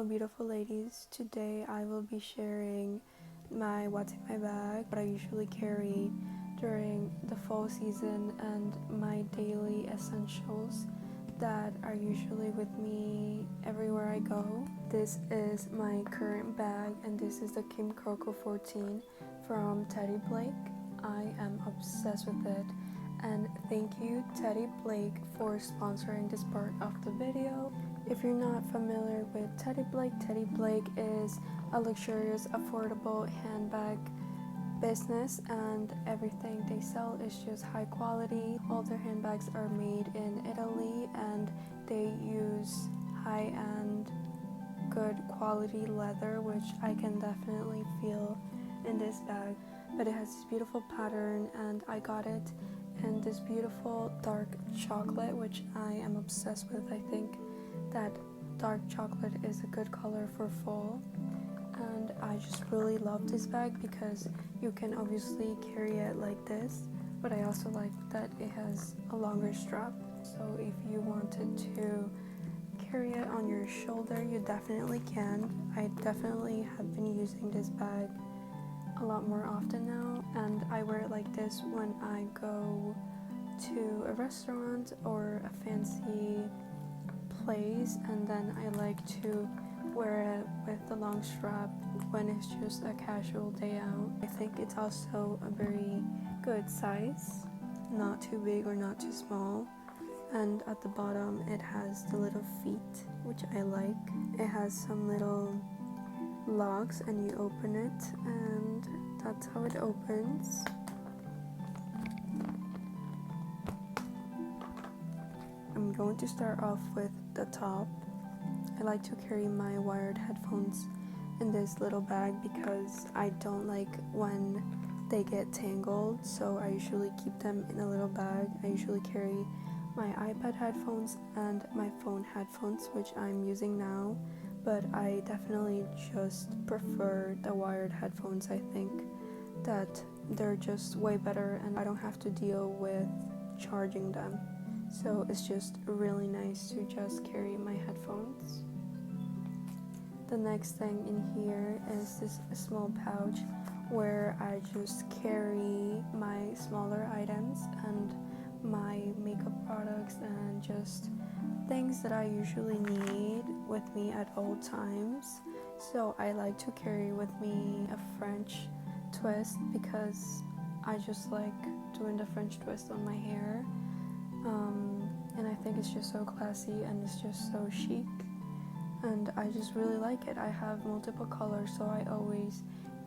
Hello beautiful ladies, today I will be sharing what's in my bag, what I usually carry during the fall season, and my daily essentials that are usually with me everywhere I go. This is my current bag and this is the Kim Coco 14 from Teddy Blake. I am obsessed with it, and thank you Teddy Blake for sponsoring this part of the video. If you're not familiar with Teddy Blake is a luxurious, affordable handbag business, and everything they sell is just high quality. All their handbags are made in Italy and they use high-end, good quality leather, which I can definitely feel in this bag. But it has this beautiful pattern, and I got it in this beautiful dark chocolate, which I am obsessed with. I think that dark chocolate is a good color for fall, and I just really love this bag because you can obviously carry it like this, but I also like that it has a longer strap, so if you wanted to carry it on your shoulder, you definitely can. I definitely have been using this bag a lot more often now, and I wear it like this when I go to a restaurant or a fancy place, and then I like to wear it with the long strap when it's just a casual day out. I think it's also a very good size, not too big or not too small, and at the bottom it has the little feet, which I like. It has some little locks and you open it, and that's how it opens. I'm going to start off with the top. I like to carry my wired headphones in this little bag because I don't like when they get tangled, so I usually keep them in a little bag. I usually carry my iPad headphones and my phone headphones, which I'm using now, but I definitely just prefer the wired headphones. I think that they're just way better and I don't have to deal with charging them. So it's just really nice to just carry my headphones. The next thing in here is this small pouch where I just carry my smaller items and my makeup products and just things that I usually need with me at all times. So I like to carry with me a French twist because I just like doing the French twist on my hair. And I think it's just so classy and it's just so chic, and I just really like it. I have multiple colors, so I always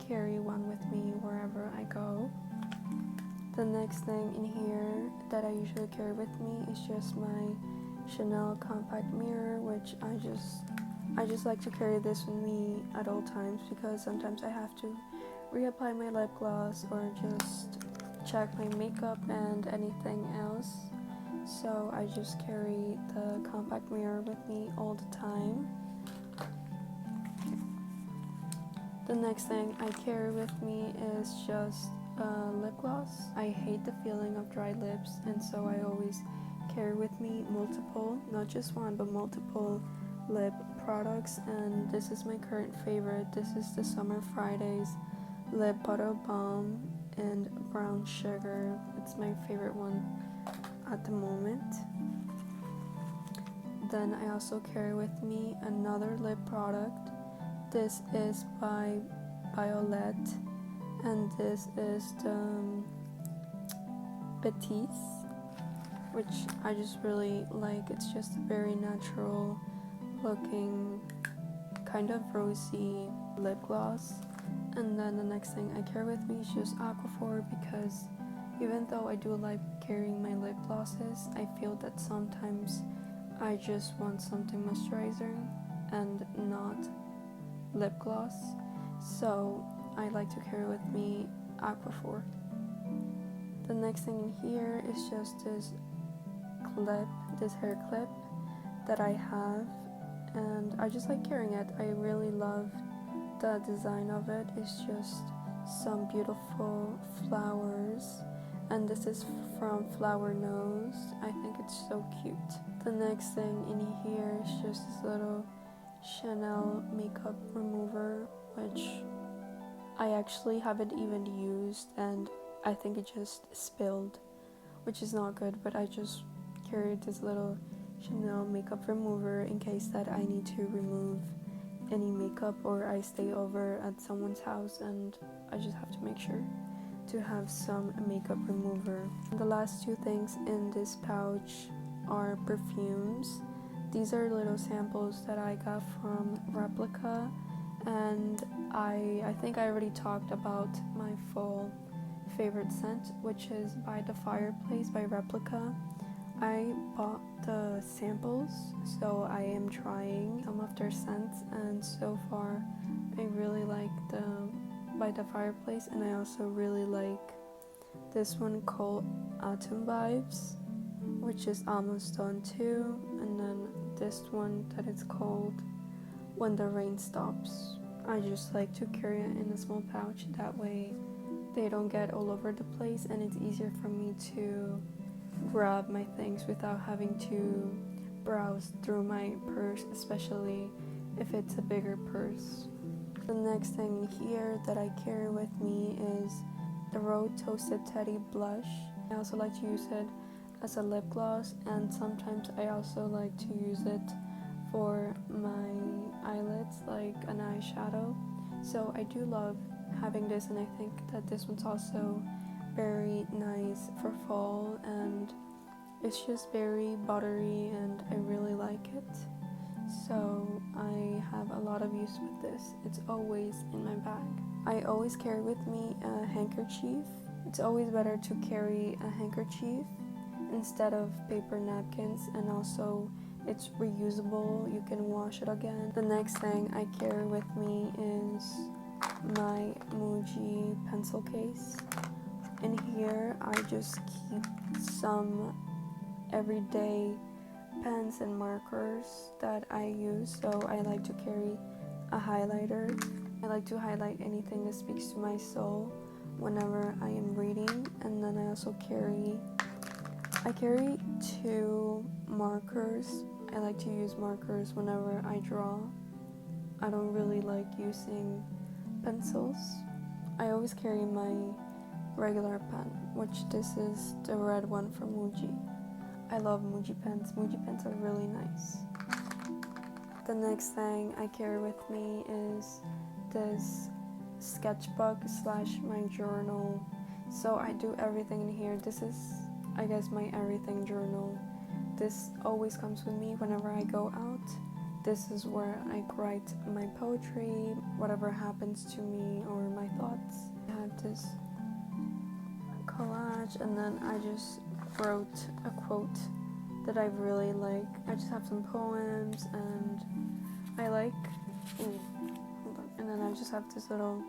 carry one with me wherever I go. The next thing in here that I usually carry with me is just my Chanel compact mirror, which I just like to carry this with me at all times because sometimes I have to reapply my lip gloss or just check my makeup and anything else. So I just carry the compact mirror with me all the time. The next thing I carry with me is just lip gloss. I hate the feeling of dry lips, and so I always carry with me multiple, not just one, but multiple lip products, and this is my current favorite. This is the Summer Fridays Lip Butter Balm and Brown Sugar. It's my favorite one at the moment. Then I also carry with me another lip product. This is by Biolette, and this is the Batiste, which I just really like. It's just a very natural looking, kind of rosy lip gloss. And then the next thing I carry with me is just Aquaphor, because even though I do like carrying my lip glosses, I feel that sometimes I just want something moisturizing and not lip gloss. So I like to carry with me Aquaphor. The next thing in here is just this hair clip that I have, and I just like carrying it. I really love the design of it. It's just some beautiful flowers, and this is from Flower Nose. I think it's so cute. The next thing in here is just this little Chanel makeup remover, which I actually haven't even used, and I think it just spilled, which is not good, but I just carried this little Chanel makeup remover in case that I need to remove any makeup or I stay over at someone's house and I just have to make sure to have some makeup remover. And the last two things in this pouch are perfumes. These are little samples that I got from Replica, and I think I already talked about my full favorite scent, which is By the Fireplace by Replica. I bought the samples, so I am trying some of their scents, and so far I really like the By the Fireplace, and I also really like this one called Autumn Vibes, which is almost done too, and then this one that is called When the Rain Stops. I just like to carry it in a small pouch, that way they don't get all over the place and it's easier for me to grab my things without having to browse through my purse, especially if it's a bigger purse. The next thing here that I carry with me is the Rhode Toasted Teddy Blush. I also like to use it as a lip gloss, and sometimes I also like to use it for my eyelids, like an eyeshadow. So I do love having this, and I think that this one's also very nice for fall, and it's just very buttery and I really like it. So I have a lot of use with this. It's always in my bag. I always carry with me a handkerchief. It's always better to carry a handkerchief instead of paper napkins, and also it's reusable, you can wash it again. The next thing I carry with me is my Muji pencil case. In here I just keep some everyday pens and markers that I use. So I like to carry a highlighter. I like to highlight anything that speaks to my soul whenever I am reading. And then I also carry 2 markers. I like to use markers whenever I draw. I don't really like using pencils. I always carry my regular pen, which this is the red one from Muji. I love Muji pens. Muji pens are really nice. The next thing I carry with me is this sketchbook / my journal. So I do everything in here. This is, I guess, my everything journal. This always comes with me whenever I go out. This is where I write my poetry, whatever happens to me, or my thoughts. I have this collage, and then I just wrote a quote that I really like. I just have some poems, and I like, and then I just have this little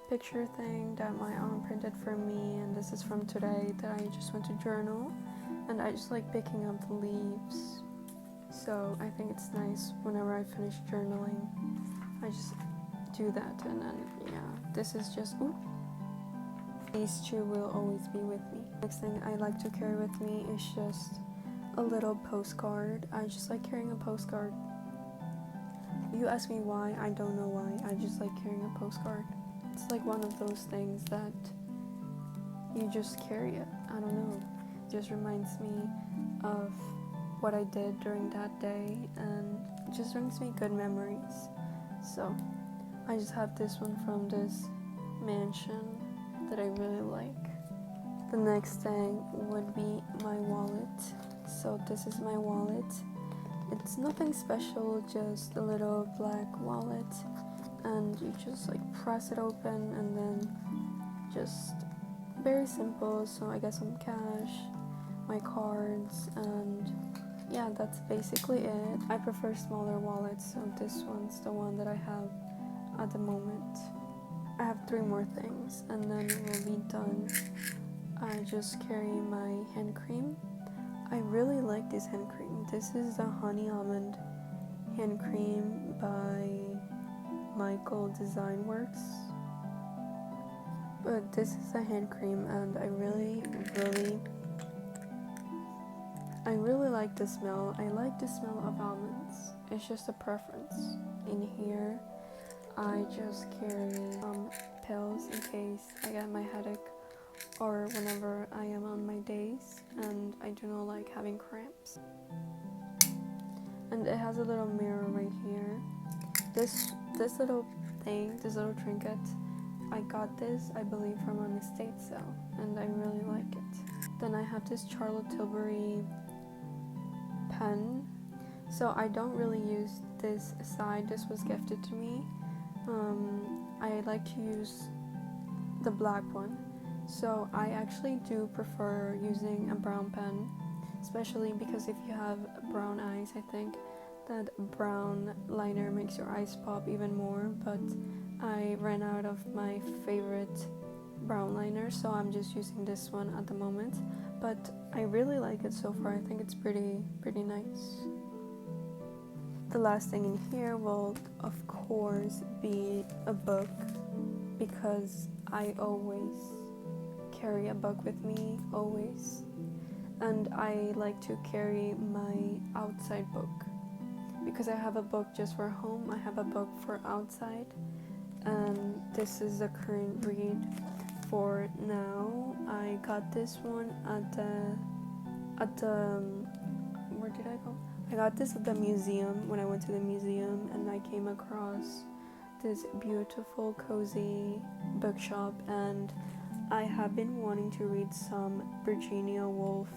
picture thing that my aunt printed for me, and this is from today that I just went to journal, and I just like picking up the leaves. So I think it's nice whenever I finish journaling, I just do that, and then this is just, these two will always be with me. Next thing I like to carry with me is just a little postcard. I just like carrying a postcard. If you ask me why, I don't know why. I just like carrying a postcard. It's like one of those things that you just carry it. I don't know. It just reminds me of what I did during that day, and it just brings me good memories. So I just have this one from this mansion that I really like. The next thing would be my wallet. So this is my wallet. It's nothing special, just a little black wallet, and you just like press it open, and then just very simple. So I got some cash, my cards, and that's basically it. I prefer smaller wallets, so this one's the one that I have at the moment. I have 3 more things, and then we'll be done. I just carry my hand cream. I really like this hand cream. This is the Honey Almond hand cream by Michael Design Works. But this is a hand cream, and I really I really like the smell. I like the smell of almonds. It's just a preference. In here, I just carry some pills in case I get my headache or whenever I am on my days and I do not like having cramps. And it has a little mirror right here. This little thing, this little trinket, I got this, I believe, from an estate sale, and I really like it. Then I have this Charlotte Tilbury pen. So I don't really use this side. This was gifted to me. I like to use the black one. So I actually do prefer using a brown pen, especially because if you have brown eyes, I think that brown liner makes your eyes pop even more, but I ran out of my favorite brown liner, so I'm just using this one at the moment, but I really like it so far. I think it's pretty nice. The last thing in here will of course be a book, because I always carry a book with me, always, and I like to carry my outside book because I have a book just for home, I have a book for outside, and this is the current read for now. I got this one at the where did I go? I got this at the museum when I went to the museum, and I came across this beautiful cozy bookshop, and I have been wanting to read some Virginia Woolf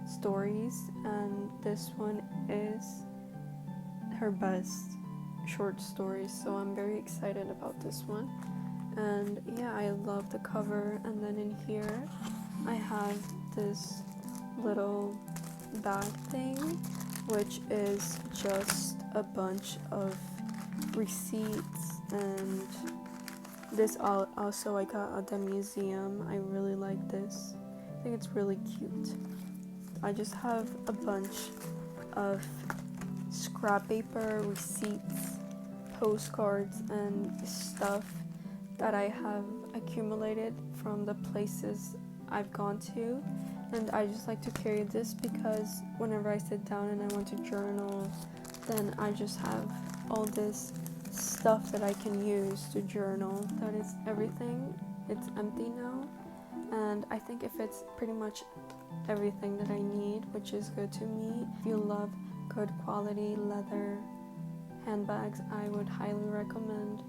stories, and this one is her best short stories, so I'm very excited about this one. And yeah, I love the cover. And then in here I have this little bag thing, which is just a bunch of receipts, and this also I got at the museum. I really like this. I think it's really cute. I just have a bunch of scrap paper, receipts, postcards, and stuff that I have accumulated from the places I've gone to, and I just like to carry this because whenever I sit down and I want to journal, then I just have all this stuff that I can use to journal. That is everything. It's empty now, and I think it fits pretty much everything that I need, which is good to me. If you love good quality leather handbags, I would highly recommend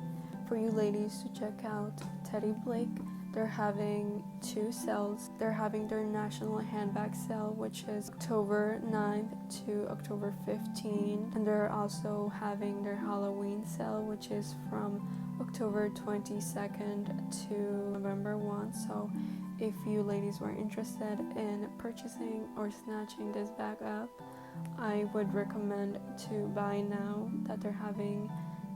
for you ladies to check out Teddy Blake. They're having 2 sales. They're having their national handbag sale, which is October 9th to October 15th, and they're also having their Halloween sale, which is from October 22nd to November 1. So if you ladies were interested in purchasing or snatching this bag up, I would recommend to buy now that they're having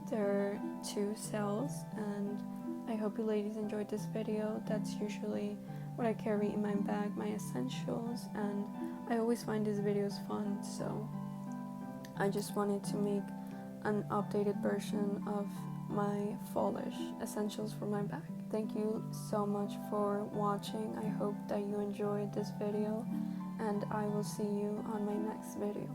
their 2 sales. And I hope you ladies enjoyed this video. That's usually what I carry in my bag, my essentials, and I always find these videos fun, so I just wanted to make an updated version of my fallish essentials for my bag. Thank you so much for watching. I hope that you enjoyed this video, and I will see you on my next video.